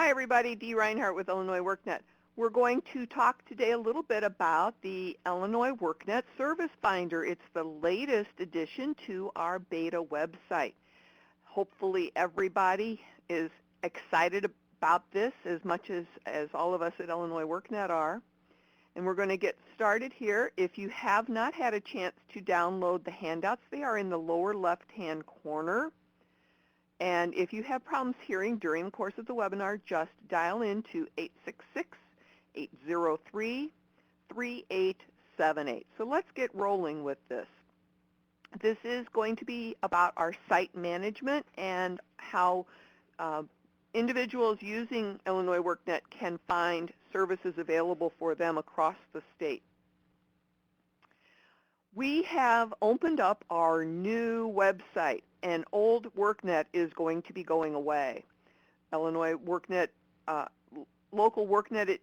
Hi everybody, Dee Reinhardt with Illinois WorkNet. We're going to talk today a little bit about the Illinois WorkNet Service Finder. It's the latest addition to our beta website. Hopefully everybody is excited about this as much as all of us at Illinois WorkNet are. And we're going to get started here. If you have not had a chance to download the handouts, they are in the lower left-hand corner. And if you have problems hearing during the course of the webinar, just dial in to 866-803-3878. So let's get rolling with this. This is going to be about our site management and how individuals using Illinois WorkNet can find services available for them across the state. We have opened up our new website, and old WorkNet is going to be going away. Illinois WorkNet, local WorkNet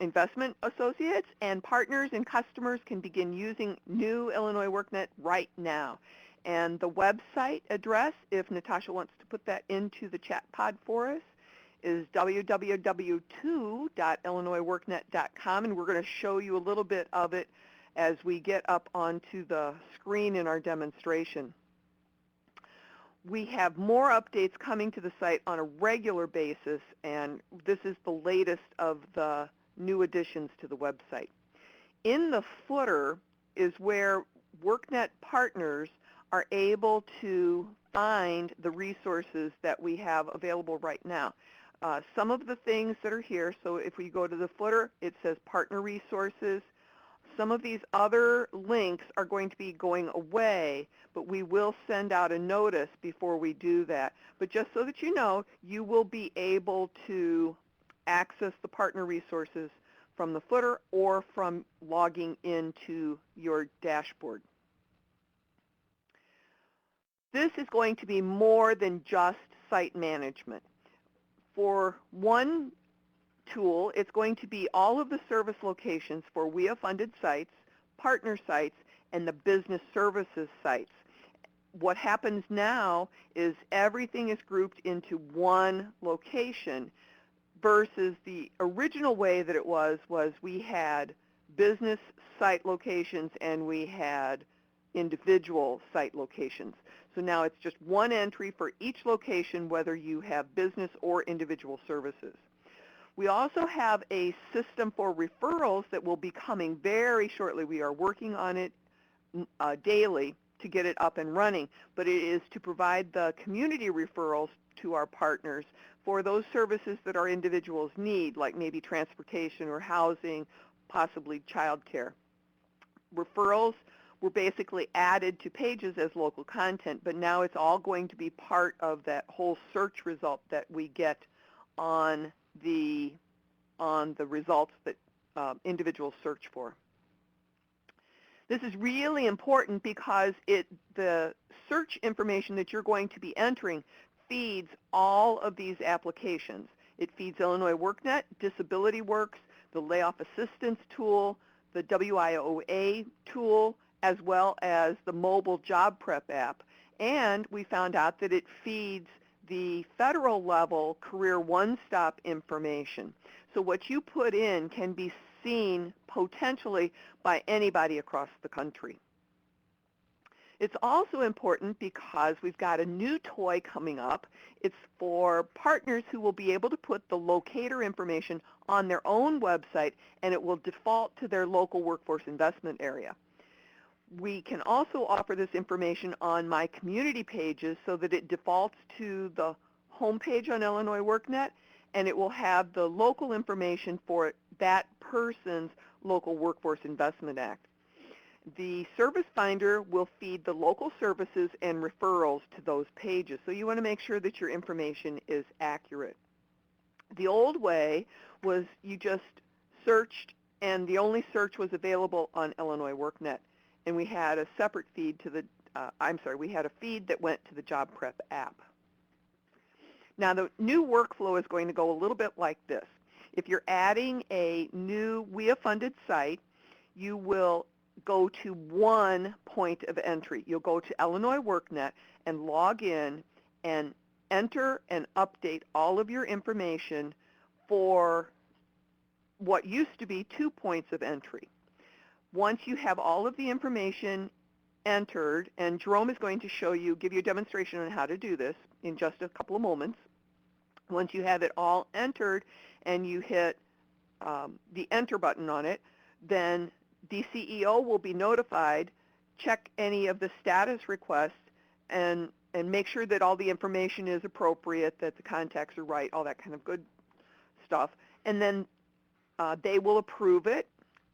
investment associates and partners and customers can begin using new Illinois WorkNet right now. And the website address, if Natasha wants to put that into the chat pod for us, is www.illinoisworknet.com, and we're going to show you a little bit of it as we get up onto the screen in our demonstration. We have more updates coming to the site on a regular basis, and this is the latest of the new additions to the website. In the footer is where WorkNet partners are able to find the resources that we have available right now. Some of the things that are here, so if we go to the footer, it says partner resources. Some of these other links are going to be going away, but we will send out a notice before we do that. But just so that you know, you will be able to access the partner resources from the footer or from logging into your dashboard. This is going to be more than just site management. For one tool, it's going to be all of the service locations for WIA-funded sites, partner sites, and the business services sites. What happens now is everything is grouped into one location versus the original way that it was we had business site locations and we had individual site locations. So now it's just one entry for each location, whether you have business or individual services. We also have a system for referrals that will be coming very shortly. We are working on it daily to get it up and running, but it is to provide the community referrals to our partners for those services that our individuals need, like maybe transportation or housing, possibly child care. Referrals were basically added to pages as local content, but now it's all going to be part of that whole search result that we get on the results that individuals search for. This is really important because the search information that you're going to be entering feeds all of these applications. It feeds Illinois WorkNet, Disability Works, the Layoff Assistance Tool, the WIOA tool, as well as the mobile job prep app. And we found out that it feeds the federal level career one-stop information. So what you put in can be seen potentially by anybody across the country. It's also important because we've got a new toy coming up. It's for partners who will be able to put the locator information on their own website, and it will default to their local workforce investment area. We can also offer this information on my community pages so that it defaults to the home page on Illinois WorkNet, and it will have the local information for that person's local workforce investment act. The service finder will feed the local services and referrals to those pages, so you want to make sure that your information is accurate. The old way was you just searched, and the only search was available on Illinois WorkNet. And we had a separate feed to the, we had a feed that went to the job prep app. Now the new workflow is going to go a little bit like this. If you're adding a new WIA-funded site, you will go to one point of entry. You'll go to Illinois WorkNet and log in and enter and update all of your information for what used to be 2 points of entry. Once you have all of the information entered, and Jerome is going to give you a demonstration on how to do this in just a couple of moments. Once you have it all entered and you hit the enter button on it, then DCEO will be notified, check any of the status requests, and make sure that all the information is appropriate, that the contacts are right, all that kind of good stuff. And then they will approve it,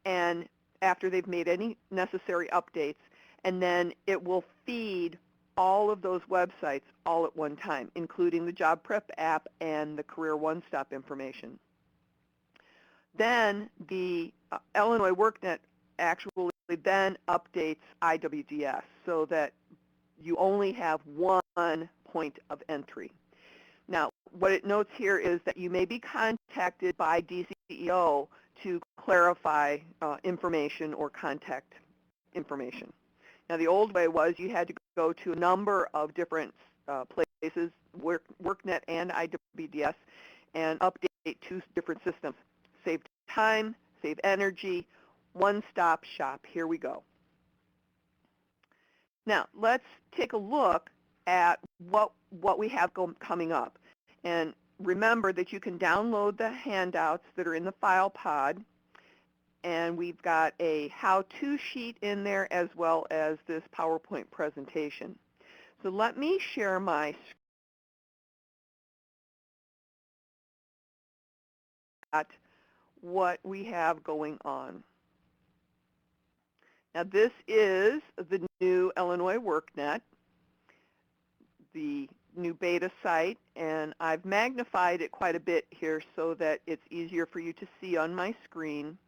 and after they've made any necessary updates, and then it will feed all of those websites all at one time, including the Job Prep app and the Career One Stop information. Then the Illinois workNet actually then updates IWDS so that you only have one point of entry. Now, what it notes here is that you may be contacted by DCEO to clarify information or contact information. Now, the old way was you had to go to a number of different places, workNet and IWDS, and update 2 different systems. Save time, save energy, one-stop shop. Here we go. Now, let's take a look at what we have coming up. And remember that you can download the handouts that are in the file pod, and we've got a how-to sheet in there as well as this PowerPoint presentation. So let me share my screen, what we have going on. Now, this is the new Illinois workNet, the new beta site, and I've magnified it quite a bit here so that it's easier for you to see on my screen.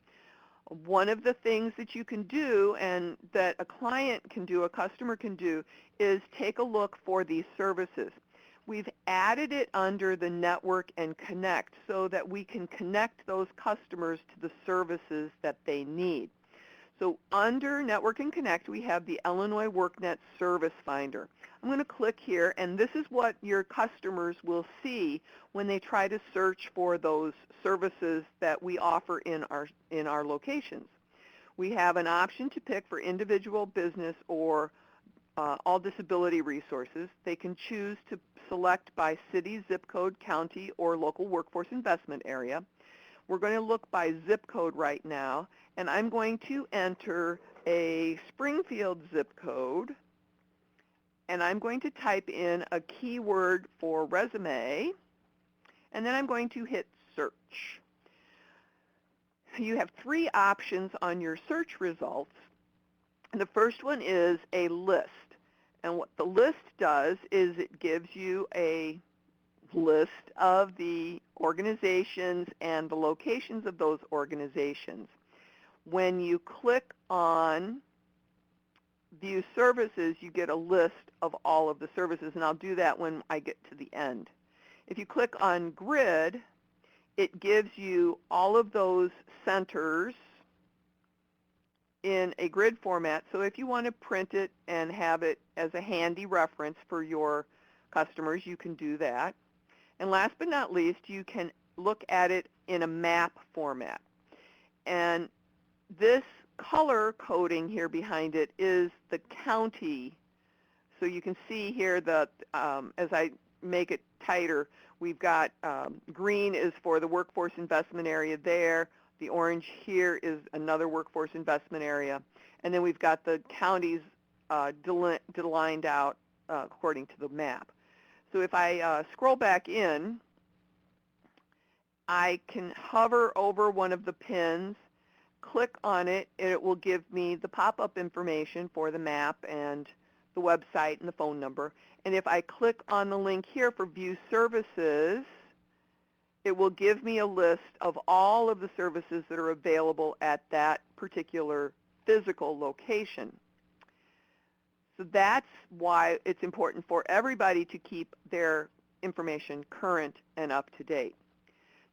One of the things that you can do, and that a client can do, a customer can do, is take a look for these services. We've added it under the network and connect so that we can connect those customers to the services that they need. So under Network and Connect, we have the Illinois workNet Service Finder. I'm going to click here, and this is what your customers will see when they try to search for those services that we offer in our locations. We have an option to pick for individual, business, or all disability resources. They can choose to select by city, zip code, county, or local workforce investment area. We're going to look by zip code right now, and I'm going to enter a Springfield zip code, and I'm going to type in a keyword for resume, and then I'm going to hit search. You have 3 options on your search results, and the first one is a list. And what the list does is it gives you a list of the organizations and the locations of those organizations. When you click on View Services, you get a list of all of the services, and I'll do that when I get to the end. If you click on Grid, it gives you all of those centers in a grid format, so if you want to print it and have it as a handy reference for your customers, you can do that. And last but not least, you can look at it in a map format. And this color coding here behind it is the county. So you can see here that as I make it tighter, we've got green is for the workforce investment area there. The orange here is another workforce investment area. And then we've got the counties delineated out according to the map. So if I scroll back in, I can hover over one of the pins, click on it, and it will give me the pop-up information for the map and the website and the phone number. And if I click on the link here for View Services, it will give me a list of all of the services that are available at that particular physical location. So that's why it's important for everybody to keep their information current and up to date.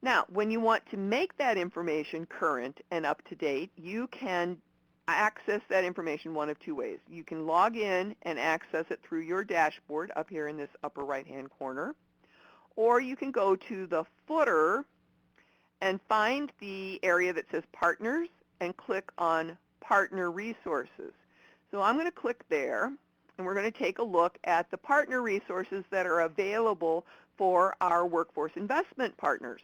Now, when you want to make that information current and up to date, you can access that information one of two ways. You can log in and access it through your dashboard up here in this upper right-hand corner, or you can go to the footer and find the area that says Partners and click on Partner Resources. So I'm going to click there, and we're going to take a look at the partner resources that are available for our workforce investment partners.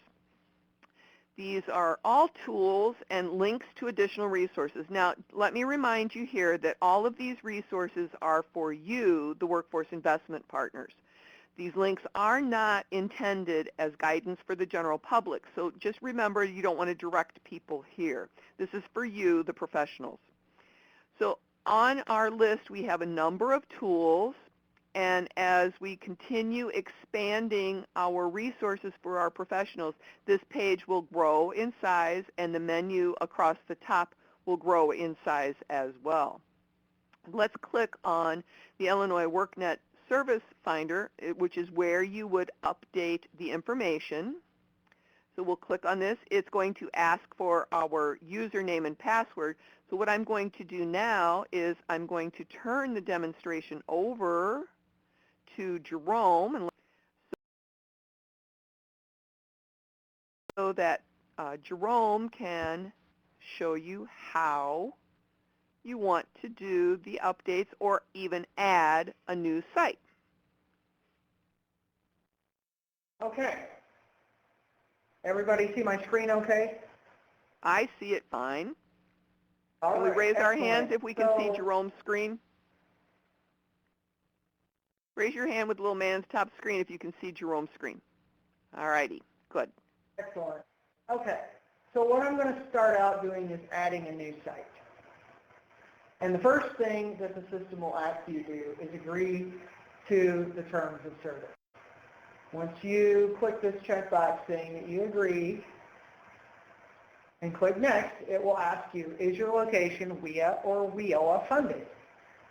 These are all tools and links to additional resources. Now, let me remind you here that all of these resources are for you, the workforce investment partners. These links are not intended as guidance for the general public, so just remember you don't want to direct people here. This is for you, the professionals. So on our list, we have a number of tools, and as we continue expanding our resources for our professionals, this page will grow in size, and the menu across the top will grow in size as well. Let's click on the Illinois workNet Service Finder, which is where you would update the information. So we'll click on this. It's going to ask for our username and password. So what I'm going to do now is I'm going to turn the demonstration over to Jerome, and so that Jerome can show you how you want to do the updates or even add a new site. Okay. Everybody see my screen okay? I see it fine. All Can we right, raise our excellent. hands if we can see Jerome's screen? Raise your hand with the little man's top screen if you can see Jerome's screen. All righty, good. Excellent. Okay, so what I'm going to start out doing is adding a new site. And the first thing that the system will ask you to do is agree to the terms of service. Once you click this checkbox saying that you agree and click next, it will ask you, is your location WIA or WIOA funded?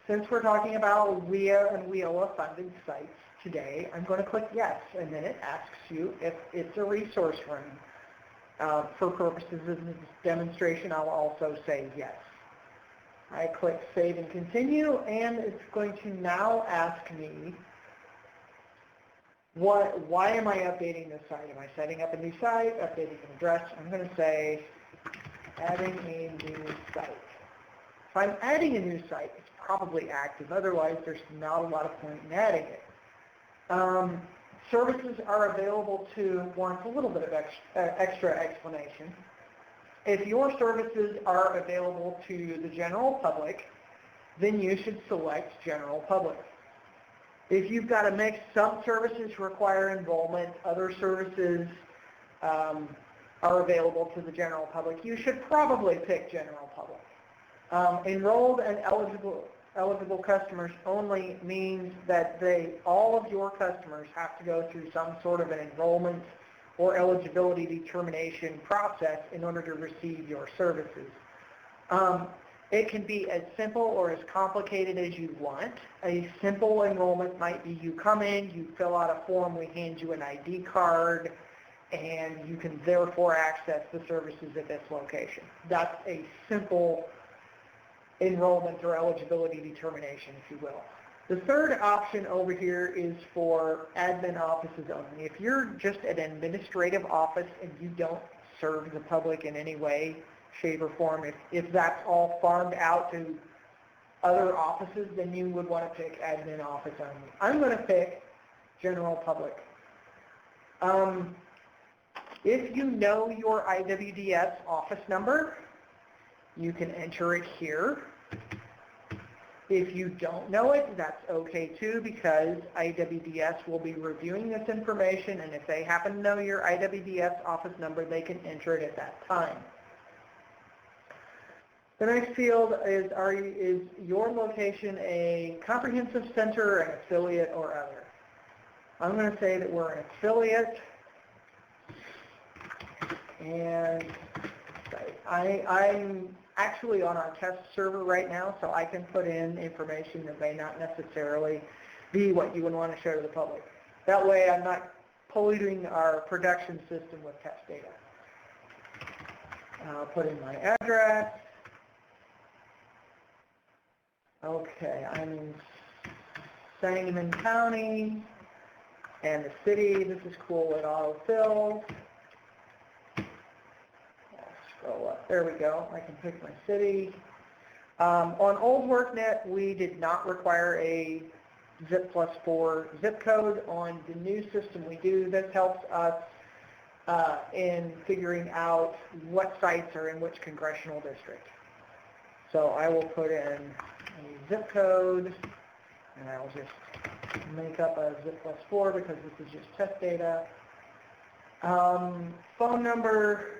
Since we're talking about WIA and WIOA funded sites today, I'm going to click yes, and then it asks you if it's a resource room. For purposes of this demonstration, I'll also say yes. I click Save and Continue, and it's going to now ask me, why am I updating this site? Am I setting up a new site, updating an address? I'm going to say, adding a new site. If I'm adding a new site, it's probably active. Otherwise, there's not a lot of point in adding it. Services are available to warrant a little bit of extra explanation. If your services are available to the general public, then you should select general public. If you've got a mix, some services require enrollment, other services are available to the general public, you should probably pick general public. Enrolled and eligible customers only means that all of your customers have to go through some sort of an enrollment or eligibility determination process in order to receive your services. It can be as simple or as complicated as you want. A simple enrollment might be you come in, you fill out a form, we hand you an ID card, and you can therefore access the services at this location. That's a simple enrollment or eligibility determination, if you will. The third option over here is for admin offices only. If you're just an administrative office and you don't serve the public in any way, shape, or form, if that's all farmed out to other offices, then you would want to pick admin office only. I'm going to pick general public. If you know your IWDS office number, you can enter it here. If you don't know it, that's okay too, because IWDS will be reviewing this information, and if they happen to know your IWDS office number, they can enter it at that time. The next field is your location a comprehensive center, an affiliate, or other? I'm going to say that we're an affiliate, and I'm actually on our test server right now, so I can put in information that may not necessarily be what you would want to show to the public. That way I'm not polluting our production system with test data. I'll put in my address, Okay, I'm in Sangamon County and the city. This is cool with autofill. I'll scroll up. There we go. I can pick my city. On old WorkNet, we did not require a zip+4 zip code. On the new system, we do. This helps us in figuring out what sites are in which congressional district. So I will put in a zip code, and I'll just make up a zip+4 because this is just test data. Phone number,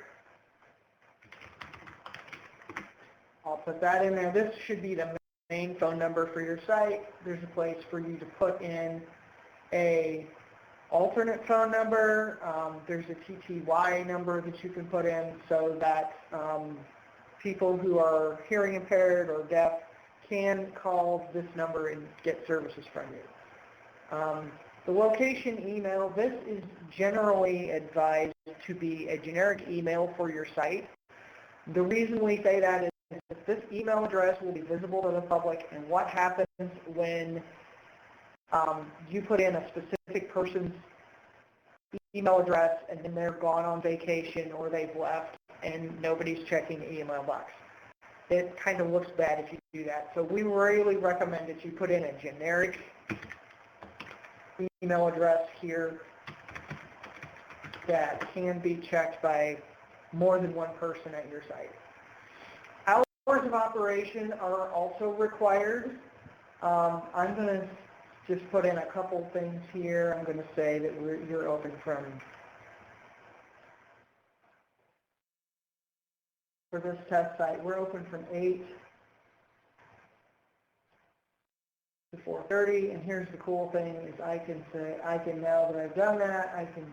I'll put that in there. This should be the main phone number for your site. There's a place for you to put in a alternate phone number. There's a TTY number that you can put in so that people who are hearing impaired or deaf can call this number and get services from you. The location email, this is generally advised to be a generic email for your site. The reason we say that is that this email address will be visible to the public, and what happens when you put in a specific person's email address and then they're gone on vacation or they've left and nobody's checking the email box. It kind of looks bad if you do that. So we really recommend that you put in a generic email address here that can be checked by more than one person at your site. Hours of operation are also required. I'm going to just put in a couple things here. I'm going to say that you're open from, for this test site, we're open from 8 to 4:30, and here's the cool thing is I can say, now that I've done that, I can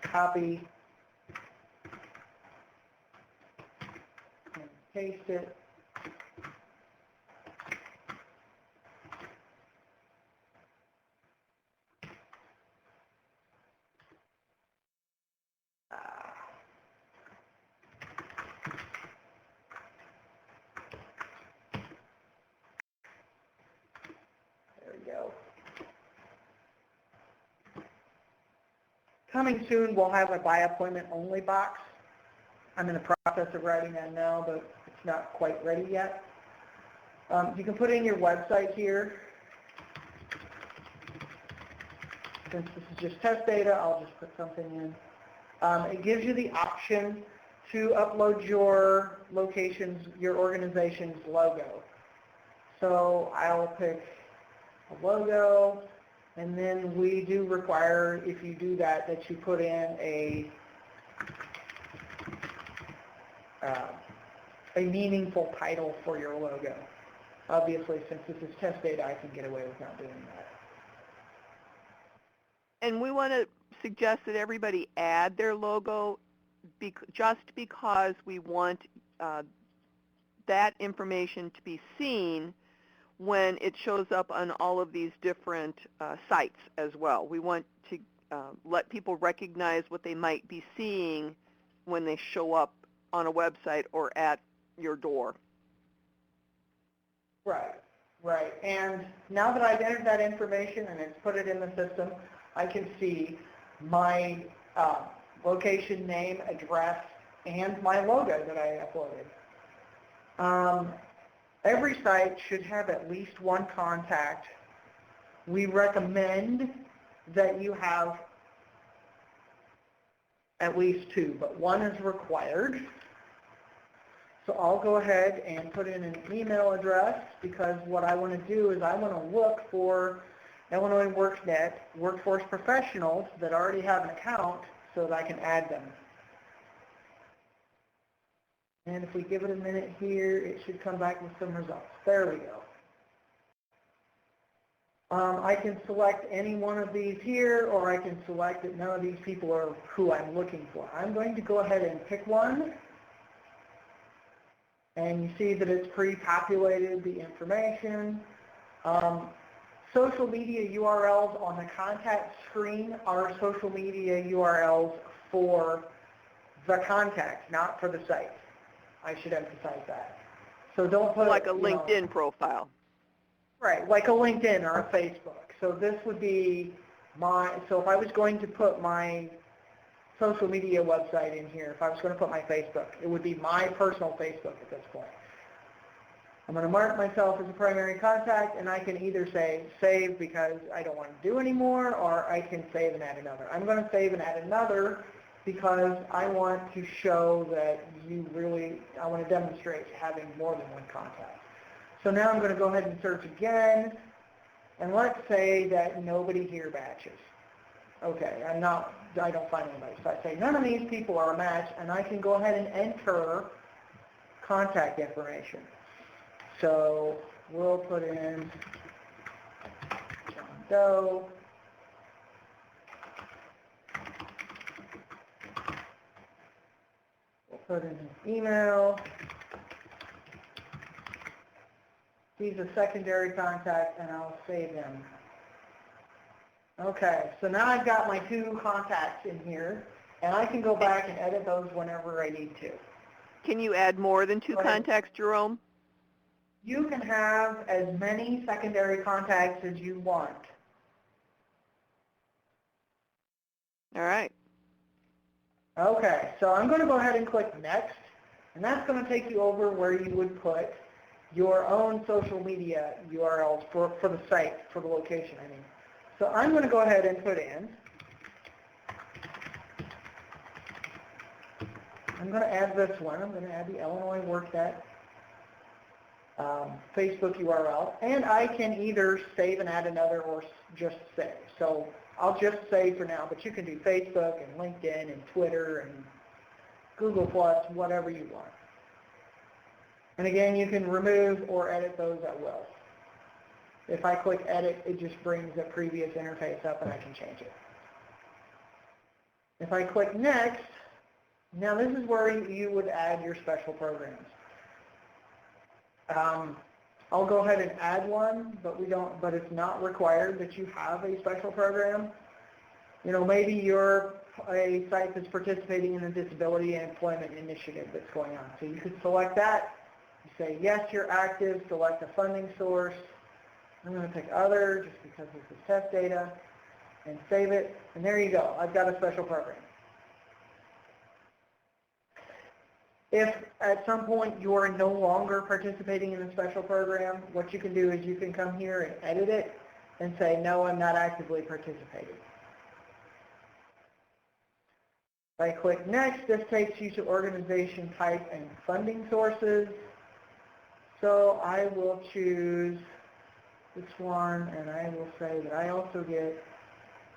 copy and paste it. There we go. Coming soon, we'll have a by appointment only box. I'm in the process of writing that now, but it's not quite ready yet. You can put in your website here. Since this is just test data, I'll just put something in. It gives you the option to upload your location's, your organization's logo. So I'll pick a logo, and then we do require, if you do that, that you put in a meaningful title for your logo. Obviously, since this is test data, I can get away with not doing that. And we want to suggest that everybody add their logo just because we want that information to be seen when it shows up on all of these different sites as well. We want to let people recognize what they might be seeing when they show up on a website or at your door. Right, right. And now that I've entered that information and it's put it in the system, I can see my location name, address, and my logo that I uploaded. Every site should have at least one contact. We recommend that you have at least 2, but 1 is required. So I'll go ahead and put in an email address because what I want to do is I want to look for Illinois WorkNet workforce professionals that already have an account so that I can add them. And if we give it a minute here, it should come back with some results. There we go. I can select any one of these here, or I can select that none of these people are who I'm looking for. I'm going to go ahead and pick one. And you see that it's pre-populated the information. Social media URLs on the contact screen are social media URLs for the contact, not for the site. I should emphasize that. So don't put, like a you know, LinkedIn profile. right, like a LinkedIn or a Facebook. So this would be so if I was going to put my social media website in here, if I was going to put my Facebook, it would be my personal Facebook at this point. I'm going to mark myself as a primary contact, and I can either say save because I don't want to do anymore, or I can save and add another. I'm going to save and add another because I want to show that I want to demonstrate having more than one contact. So now I'm going to go ahead and search again, and let's say that nobody here matches. Okay, I don't find anybody. So I say none of these people are a match, and I can go ahead and enter contact information. So we'll put in John Doe. We'll put in his email. He's a secondary contact, and I'll save him. Okay, so now I've got my two contacts in here, and I can go back and edit those whenever I need to. Can you add more than two contacts, Jerome? You can have as many secondary contacts as you want. All right. Okay, so I'm going to go ahead and click Next, and that's going to take you over where you would put your own social media URLs for the site, for the location, I mean. So I'm going to go ahead and put in, I'm going to add this one, I'm going to add the Illinois WorkNet Facebook URL, and I can either save and add another or just save. So I'll just save for now, but you can do Facebook and LinkedIn and Twitter and Google+, whatever you want. And again, you can remove or edit those at will. If I click edit, it just brings the previous interface up and I can change it. If I click next, now this is where you would add your special programs. I'll go ahead and add one, but it's not required that you have a special program. You know, maybe you're a site that's participating in a disability and employment initiative that's going on. So you could select that. You say, yes, you're active, select a funding source. I'm going to pick other just because this is test data, and save it. And there you go. I've got a special program. If at some point you are no longer participating in a special program, what you can do is you can come here and edit it and say, no, I'm not actively participating. If I click next, this takes you to organization type and funding sources. So I will choose this one, and I will say that I also get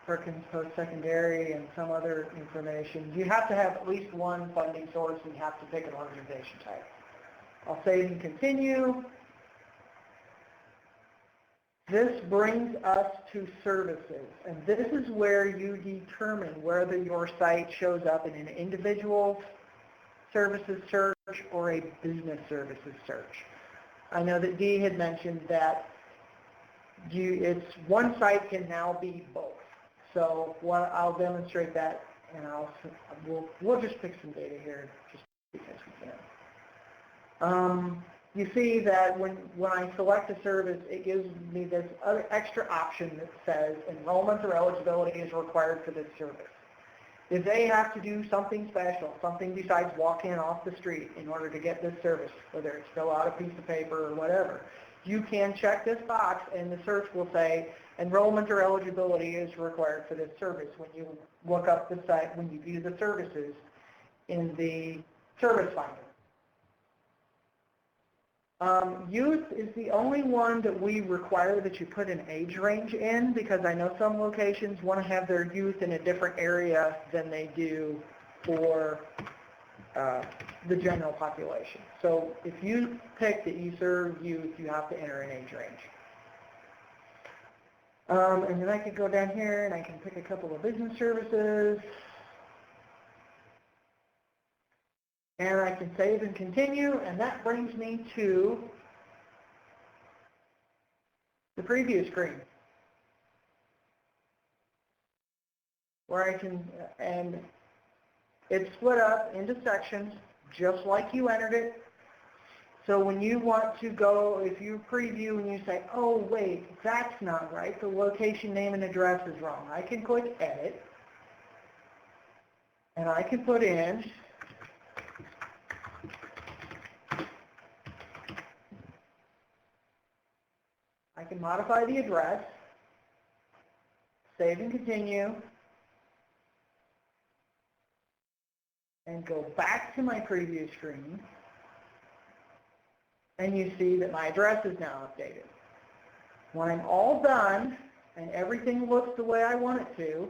Perkins post-secondary and some other information. You have to have at least one funding source, and you have to pick an organization type. I'll save and continue. This brings us to services, and this is where you determine whether your site shows up in an individual services search or a business services search. I know that Dee had mentioned that one site can now be both. So I'll demonstrate that, and we'll just pick some data here just because we can. You see that when I select a service, it gives me this other extra option that says enrollment or eligibility is required for this service. If they have to do something special, something besides walk in off the street in order to get this service, whether it's fill out a piece of paper or whatever, you can check this box and the search will say enrollment or eligibility is required for this service when you look up the site, when you view the services in the service finder. Youth is the only one that we require that you put an age range in, because I know some locations want to have their youth in a different area than they do for the general population. So if you pick that you serve youth, you have to enter an age range. And then I could go down here and I can pick a couple of business services. And I can save and continue, and that brings me to the preview screen, where I can, and it's split up into sections, just like you entered it. So when you want to go, if you preview and you say, oh wait, that's not right, the location name and address is wrong, I can click edit, and I can put in I can modify the address, save and continue, and go back to my preview screen, and you see that my address is now updated. When I'm all done and everything looks the way I want it to,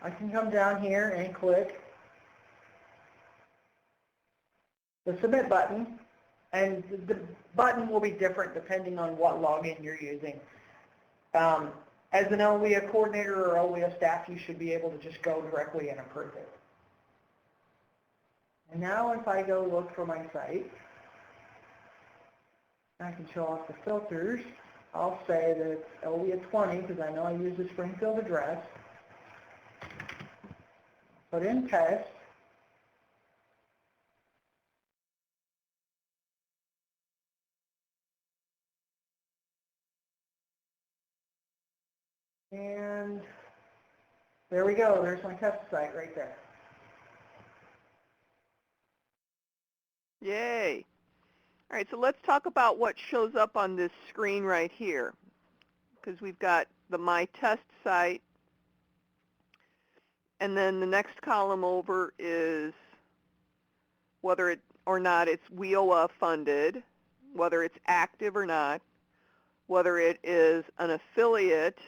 I can come down here and click the submit button, and the button will be different depending on what login you're using. As an OWIA coordinator or OWIA staff, you should be able to just go directly and approve it. And now if I go look for my site, I can show off the filters. I'll say that it's OWIA 20 because I know I use the Springfield address. Put in test. And there we go. There's my test site right there. Yay. All right, so let's talk about what shows up on this screen right here, because we've got the My Test site, and then the next column over is whether it or not it's WIOA funded, whether it's active or not, whether it is an affiliate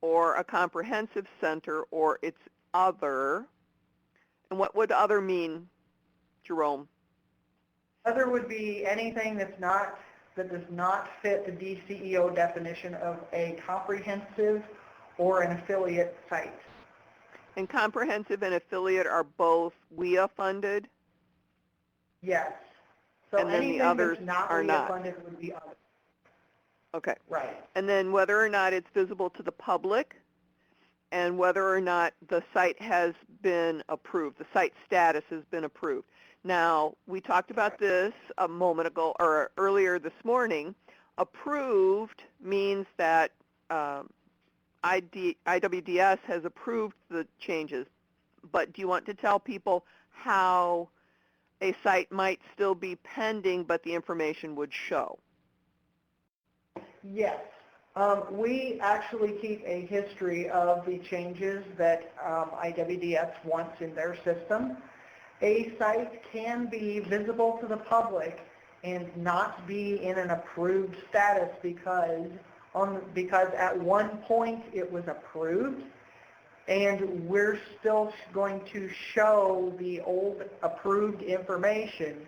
or a comprehensive center or it's other. And what would other mean, Jerome? Other would be anything that does not fit the DCEO definition of a comprehensive or an affiliate site. And comprehensive and affiliate are both WIA funded? Yes. So And then anything the others that's not are WIA not. funded would be other. Okay. Right. And then whether or not it's visible to the public and whether or not the site has been approved, the site status has been approved. Now, we talked about this a moment ago or earlier this morning. Approved means that IWDS has approved the changes, but do you want to tell people how a site might still be pending but the information would show? Yes. We actually keep a history of the changes that IWDS wants in their system. A site can be visible to the public and not be in an approved status because at one point it was approved, and we're still going to show the old approved information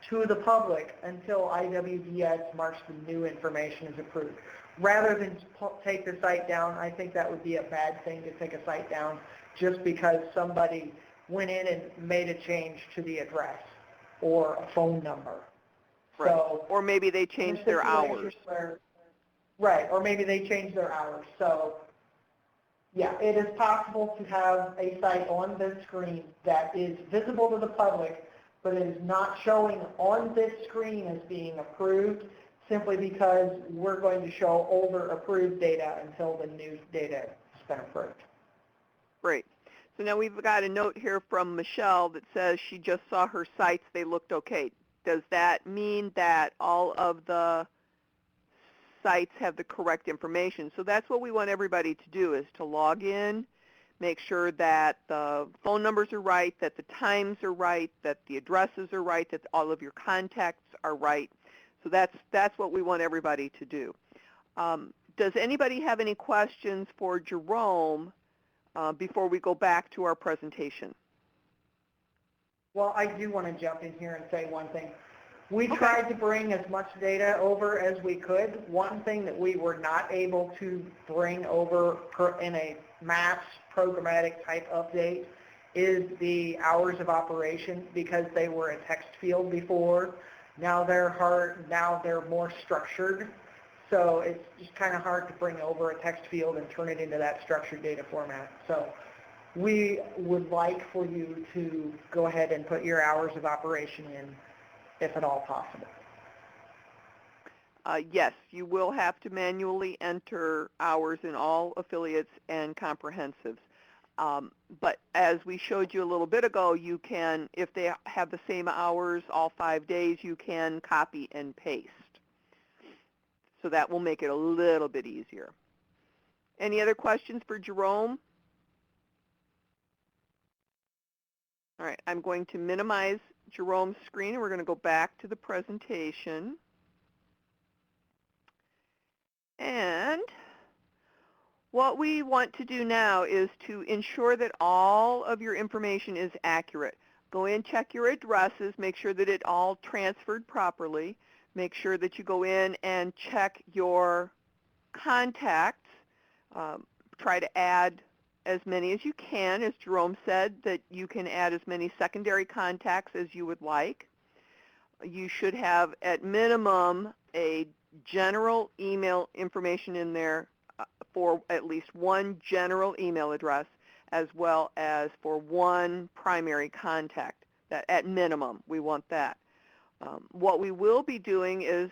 to the public until IWDS marks the new information is approved. Rather than take the site down, I think that would be a bad thing to take a site down just because somebody went in and made a change to the address or a phone number. Right. So, or maybe they changed their hours. Right, or maybe they changed their hours. So, yeah, it is possible to have a site on the screen that is visible to the public, but it is not showing on this screen as being approved simply because we're going to show older approved data until the new data has been approved. Great. So now we've got a note here from Michelle that says she just saw her sites, they looked okay. Does that mean that all of the sites have the correct information? So that's what we want everybody to do, is to log in, make sure that the phone numbers are right, that the times are right, that the addresses are right, that all of your contacts are right. So that's what we want everybody to do. Does anybody have any questions for Jerome before we go back to our presentation? Well, I do want to jump in here and say one thing. We Okay. tried to bring as much data over as we could. One thing that we were not able to bring over in a mass programmatic type update is the hours of operation, because they were a text field before. Now they're more structured. So it's just kind of hard to bring over a text field and turn it into that structured data format. So we would like for you to go ahead and put your hours of operation in, if at all possible. Yes, you will have to manually enter hours in all affiliates and comprehensives. But as we showed you a little bit ago, you can, if they have the same hours all 5 days, you can copy and paste. So that will make it a little bit easier. Any other questions for Jerome? All right, I'm going to minimize Jerome's screen, and we're going to go back to the presentation. And what we want to do now is to ensure that all of your information is accurate. Go in, check your addresses, make sure that it all transferred properly. Make sure that you go in and check your contacts. Try to add as many as you can. As Jerome said, that you can add as many secondary contacts as you would like. You should have, at minimum, a general email information in there for at least one general email address, as well as for one primary contact. That at minimum, we want that. What we will be doing is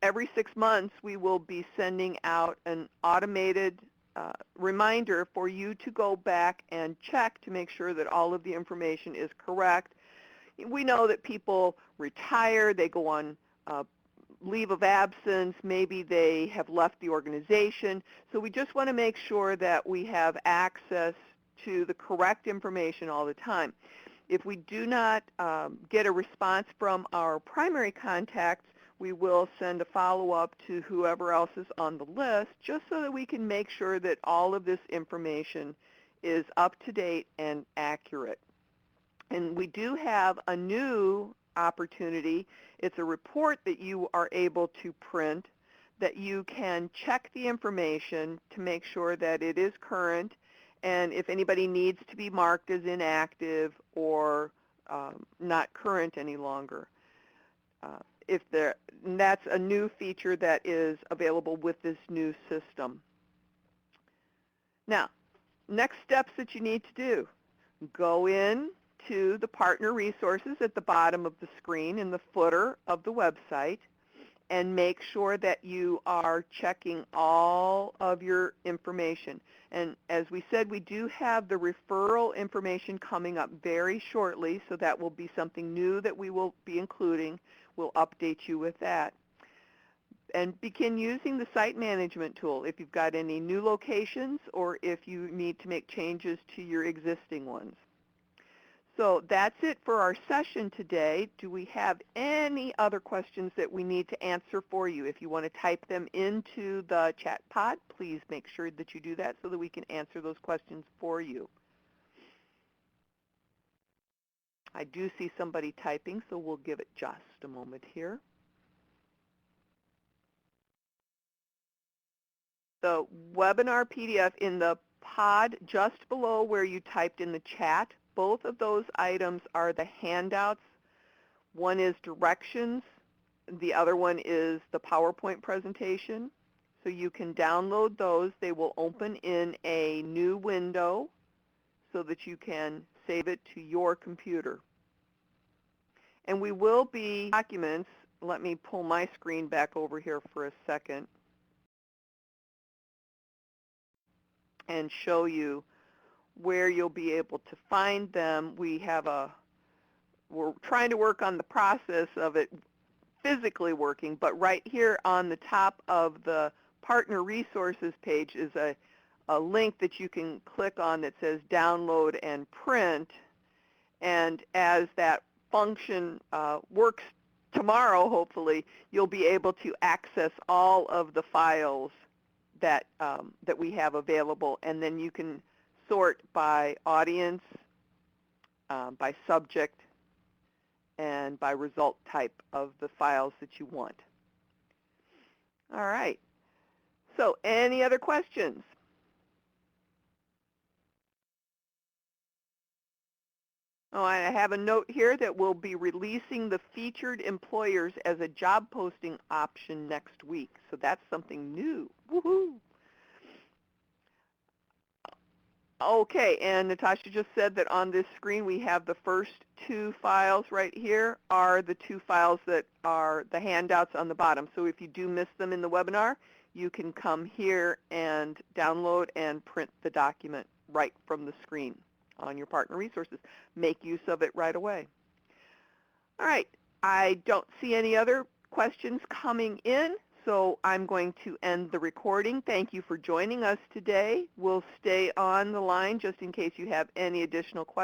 every 6 months we will be sending out an automated reminder for you to go back and check to make sure that all of the information is correct. We know that people retire, they go on leave of absence, maybe they have left the organization. So we just want to make sure that we have access to the correct information all the time. If we do not get a response from our primary contacts, we will send a follow-up to whoever else is on the list, just so that we can make sure that all of this information is up to date and accurate. And we do have a new opportunity. It's a report that you are able to print that you can check the information to make sure that it is current, and if anybody needs to be marked as inactive or not current any longer. And that's a new feature that is available with this new system. Now, next steps that you need to do. Go in to the partner resources at the bottom of the screen in the footer of the website and make sure that you are checking all of your information. And as we said, we do have the referral information coming up very shortly, so that will be something new that we will be including. We'll update you with that. And begin using the site management tool if you've got any new locations or if you need to make changes to your existing ones. So that's it for our session today. Do we have any other questions that we need to answer for you? If you want to type them into the chat pod, please make sure that you do that so that we can answer those questions for you. I do see somebody typing, so we'll give it just a moment here. The webinar PDF in the pod just below where you typed in the chat, both of those items are the handouts. One is directions. The other one is the PowerPoint presentation. So you can download those. They will open in a new window so that you can save it to your computer. And we will be documents. Let me pull my screen back over here for a second and show you where you'll be able to find them. We're trying to work on the process of it physically working, but right here on the top of the partner resources page is a link that you can click on that says download and print. And as that function works tomorrow, hopefully, you'll be able to access all of the files that we have available, and then you can sort by audience, by subject, and by result type of the files that you want. All right. So any other questions? Oh, I have a note here that we'll be releasing the featured employers as a job posting option next week. So that's something new. Woohoo! Okay, and Natasha just said that on this screen we have the first two files right here are the two files that are the handouts on the bottom. So if you do miss them in the webinar, you can come here and download and print the document right from the screen on your partner resources. Make use of it right away. All right, I don't see any other questions coming in, so I'm going to end the recording. Thank you for joining us today. We'll stay on the line just in case you have any additional questions.